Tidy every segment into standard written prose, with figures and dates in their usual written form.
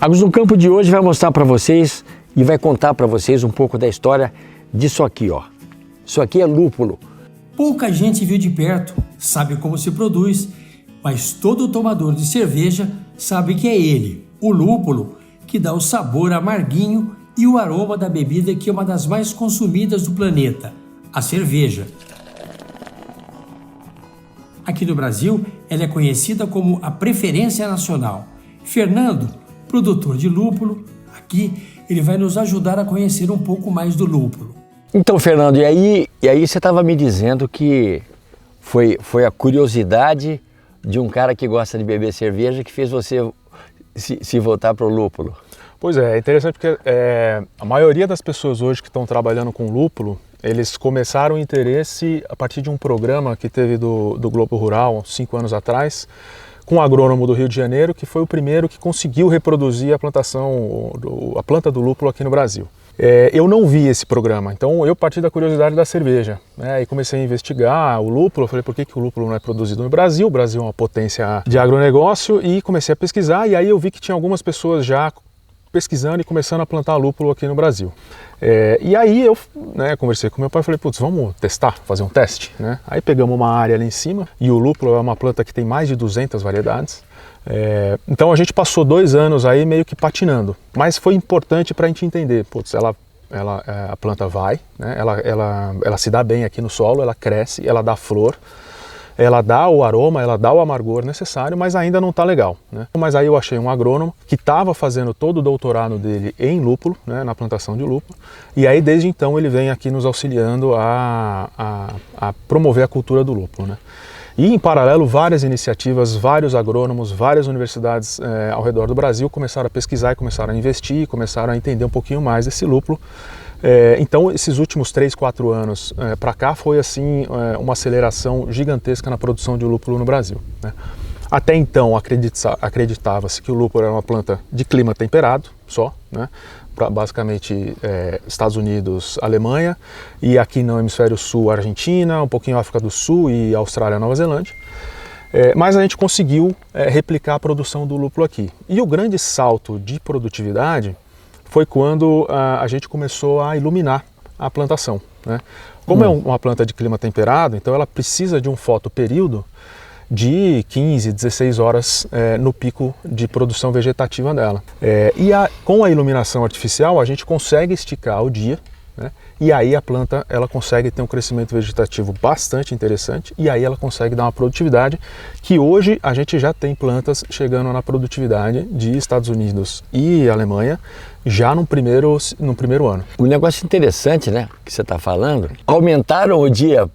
Águas no Campo de hoje vai mostrar para vocês e vai contar para vocês um pouco da história disso aqui, ó. Isso aqui é lúpulo. Pouca gente viu de perto, sabe como se produz, mas todo tomador de cerveja sabe que é ele, o lúpulo, que dá o sabor amarguinho e o aroma da bebida que é uma das mais consumidas do planeta, a cerveja. Aqui no Brasil, ela é conhecida como a preferência nacional. Fernando, produtor de lúpulo, aqui ele vai nos ajudar a conhecer um pouco mais do lúpulo. Então, Fernando, e aí você estava me dizendo que foi a curiosidade de um cara que gosta de beber cerveja que fez você se voltar para o lúpulo. Pois é interessante porque a maioria das pessoas hoje que estão trabalhando com lúpulo, eles começaram o interesse a partir de um programa que teve do Globo Rural, 5 anos atrás, com um agrônomo do Rio de Janeiro, que foi o primeiro que conseguiu reproduzir a planta do lúpulo aqui no Brasil. Eu não vi esse programa, então eu parti da curiosidade da cerveja, né? E comecei a investigar o lúpulo, falei por que o lúpulo não é produzido no Brasil? O Brasil é uma potência de agronegócio, e comecei a pesquisar, e aí eu vi que tinha algumas pessoas já pesquisando e começando a plantar lúpulo aqui no Brasil. E aí eu conversei com meu pai e falei, putz, vamos testar, fazer um teste, né? Aí pegamos uma área ali em cima, e o lúpulo é uma planta que tem mais de 200 variedades. Então a gente passou 2 anos aí meio que patinando, mas foi importante para a gente entender, putz, a planta vai, né? ela se dá bem aqui no solo, ela cresce, ela dá flor, ela dá o aroma, ela dá o amargor necessário, mas ainda não está legal, né? Mas aí eu achei um agrônomo que estava fazendo todo o doutorado dele em lúpulo, né, na plantação de lúpulo, e aí desde então ele vem aqui nos auxiliando a promover a cultura do lúpulo, né? E em paralelo várias iniciativas, vários agrônomos, várias universidades ao redor do Brasil começaram a pesquisar e começaram a investir, começaram a entender um pouquinho mais desse lúpulo. Então esses últimos 3, 4 anos para cá foi assim uma aceleração gigantesca na produção de lúpulo no Brasil, né? Até então acreditava-se que o lúpulo era uma planta de clima temperado só, né? Basicamente Estados Unidos, Alemanha, e aqui no hemisfério sul Argentina, um pouquinho África do Sul e Austrália, Nova Zelândia. Mas a gente conseguiu replicar a produção do lúpulo aqui. E o grande salto de produtividade foi quando a gente começou a iluminar a plantação, né? Como é uma planta de clima temperado, então ela precisa de um fotoperíodo de 15, 16 horas no pico de produção vegetativa dela. Com a iluminação artificial a gente consegue esticar o dia, né? E aí a planta ela consegue ter um crescimento vegetativo bastante interessante, e aí ela consegue dar uma produtividade que hoje a gente já tem plantas chegando na produtividade de Estados Unidos e Alemanha já no primeiro ano. Um negócio interessante, né, que você está falando, aumentaram o dia.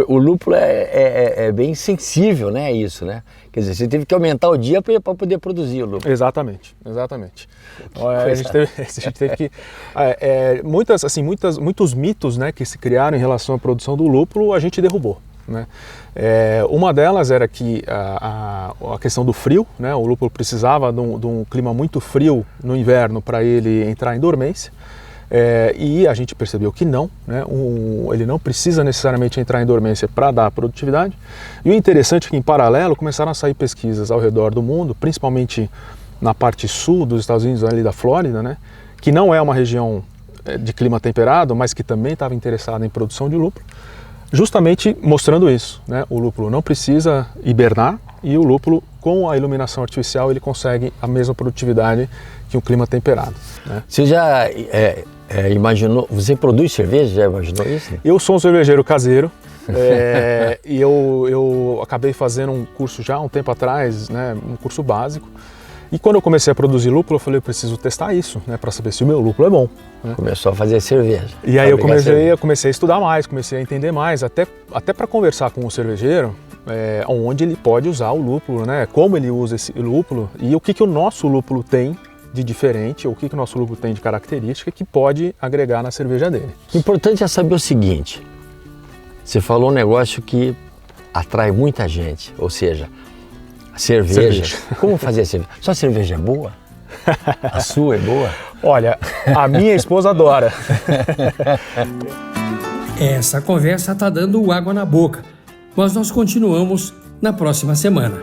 O lúpulo é bem sensível, né, a isso, né? Quer dizer, você teve que aumentar o dia para poder produzir o lúpulo. Exatamente. A gente teve que... muitos mitos, né, que se criaram em relação à produção do lúpulo, a gente derrubou, né? Uma delas era que a questão do frio, né? O lúpulo precisava de um clima muito frio no inverno para ele entrar em dormência. E a gente percebeu que não, né? Ele não precisa necessariamente entrar em dormência para dar produtividade. E o interessante é que em paralelo começaram a sair pesquisas ao redor do mundo, principalmente na parte sul dos Estados Unidos, ali da Flórida, né? Que não é uma região de clima temperado, mas que também estava interessada em produção de lúpulo, justamente mostrando isso, né? O lúpulo não precisa hibernar, e o lúpulo, com a iluminação artificial, ele consegue a mesma produtividade que um clima temperado, né? Você já imaginou, você produz cerveja, já imaginou isso? Eu sou um cervejeiro caseiro, e eu acabei fazendo um curso já há um tempo atrás, né, um curso básico, e quando eu comecei a produzir lúpulo, eu falei, eu preciso testar isso, né, para saber se o meu lúpulo é bom, né? Começou a fazer cerveja. E aí eu comecei a estudar mais, comecei a entender mais, até para conversar com o cervejeiro, onde ele pode usar o lúpulo, né, como ele usa esse lúpulo e o que o nosso lúpulo tem de diferente, ou o que o nosso lúpulo tem de característica que pode agregar na cerveja dele. O importante é saber o seguinte, você falou um negócio que atrai muita gente, ou seja, a cerveja. Como fazer cerveja? Sua cerveja é boa? A sua é boa? Olha, a minha esposa adora. Essa conversa está dando água na boca, mas nós continuamos na próxima semana.